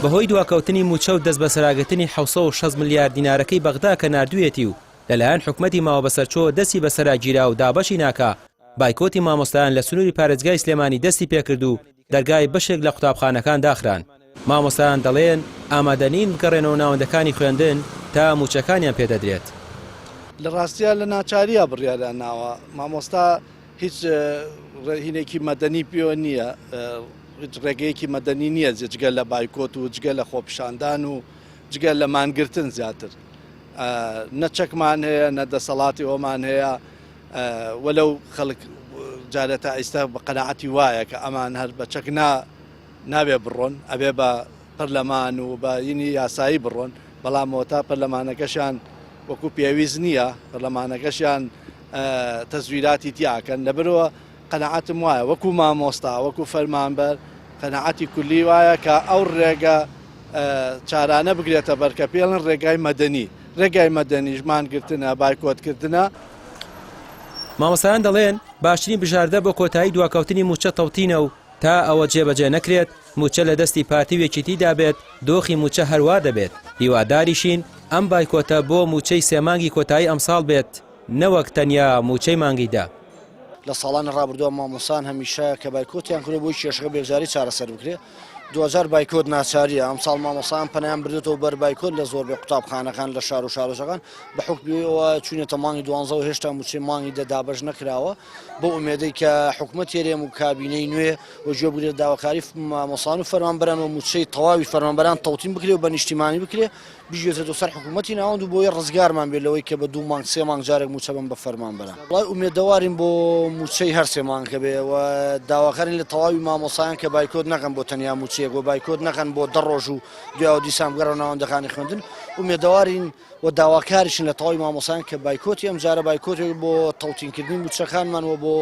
بەهۆی دواکەوتنی موچە و دەست بەسەراگرتنی 760 ملیار دینارەکەی بەغدا کە نردوویەتی و لەلایەن حکومەتی ماوە بەسەرچۆ دەستی بەسەراگیرا و دابەشی ناکا، بایکۆتی مامۆستایان لە سنووری پارێزگای سلێمانی دەستی پێکرد و دەرگای بەشێک لە قوتابخانەکان داخران. مامۆستایان دەڵێن ئامادەنین بگەڕێنەوە ناوەندەکانی خوێندن تا موچەکانیان پێدەدرێت. لە ڕاستیە لە ناچاریە بڕیاریان ناوە، مامۆستا هیچ ڕێهینێکی مەدەنی پێوە نییە، هیچ ڕێگەیەکی مەدەنی نییە جگە لە بایکۆت و جگە لە خۆپیشاندان و جگە لە مانگرتن زیاتر. نەچەکمان هەیە، نەدەسەڵاتی ئەومان هەیە، وەلەو خەڵک جارێتە ئێستا بە قەناعەتی وایە کە ئەمان هەر بە چەک نابێ بڕۆن، ئەبێ بە پەرلەمان و بە یینی یاسایی بڕۆن، بەڵامەوە تا پەرلەمانەکەشیان وەکو پێویست نییە، پەرلەمانەکەشیان تەزویراتی تیاکەن. لەبەرەوە قەناعەتم وایە وەکو مامۆستا وەکو فەرمانبەر قەناعەتی کولی وایە کە ئەو ڕێگە چارانە بگرێتە بەرکە پێڵن ڕێگای مەدەنی، ڕێگای مەدەنی ژمانگرتنە، بایکۆتکردنە. مامۆستایان دەڵێن باشترین بژاردە بۆ کۆتایی دواکەوتنی موچە تەوتینە و تا ئەوە جێبەجێ نەکرێت موچە لە دەستی پارتی وێکیتیدا بێت، دۆخی موچە هەروە دەبێت. هیواداریشین ئەم بایکۆتە بۆ موچەی سێمانگی کۆتایی ئەمساڵ بێت، نەوەک تەنیا موچەی مانگیدا. لە ساڵانی ڕابردووە مامۆسان هەمیشە کە بایکۆتیان کرد بۆی کێشەکە بێزاری چارەسەر بکرێت. 2000 بایکۆت ناچاریە، ئەمساڵ مامۆسان پەنایان بردێتەوە بەر بایکۆت لە زۆربەی قوتابخانەکان لە شار و شارۆچەکان بە حکمیەوە چوونێتە مانگی 12 و هێشتا موچەی مانگی دابەش نەکراوە، بۆ ئومێدەی کە حکومەت هێرێم و کابینەی نوێ و گوێ بگرێت داواکاری مامۆسان و فەرمانبەران و موچەی تەواوی فەرمانبەران تەوتین بکرێت و بە نیشتیمانی بکرێت، بژێتێتەوە سەر حکومەتی ناوەند و بۆی ڕزگارمان بێت لەوەی کە بە 2 مانگ 3 مانگ جارێک موچە بن بە فەرمانبەران. وڵای ئومێدەوارین بۆ موچەی هەر 3 مانگ کە بێ و داواکارین لە تەواوی مامۆسایان کە بایکۆت نەکەن بۆ تەنیا موچەیەک و بایکۆت نەکەن بۆ 10 ڕۆژ و دوای دیسان بگەڕەوە ناوەندەکانی خوێندن. ئومێدەوارین و داواکاریشن لە تەواوی مامۆسایان کە بایکۆتی ئەم جارە بایکۆتێک بۆ تەوتینکردنی موچەکانمان و بۆ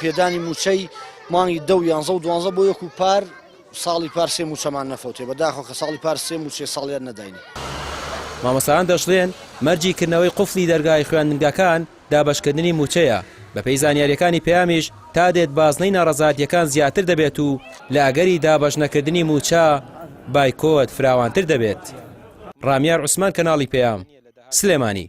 پێدانی موچەی مانگی 10 و 11 و 12 بۆ یەک و پار ساڵی پار 3 موچەمان نەفەوتێ، بەداخەوە کە ساڵی پار 3 موچێ ساڵیان نەداینی. مامۆستایان دەشڵێن مەرجیکردنەوەی قوفلی دەرگای خوێندنگەکان دابەشکردنی موچەیە، بەپێی زانیاریەکانی پەیامیش تا دێت بازنەی ناڕەزایەتیەکان زیاتر دەبێت و لە ئەگەری دابەش نەکردنی موچە بایکۆت فراوانتر دەبێت. ڕامیار عوسمان، کەناڵی پەیام، سلێمانی.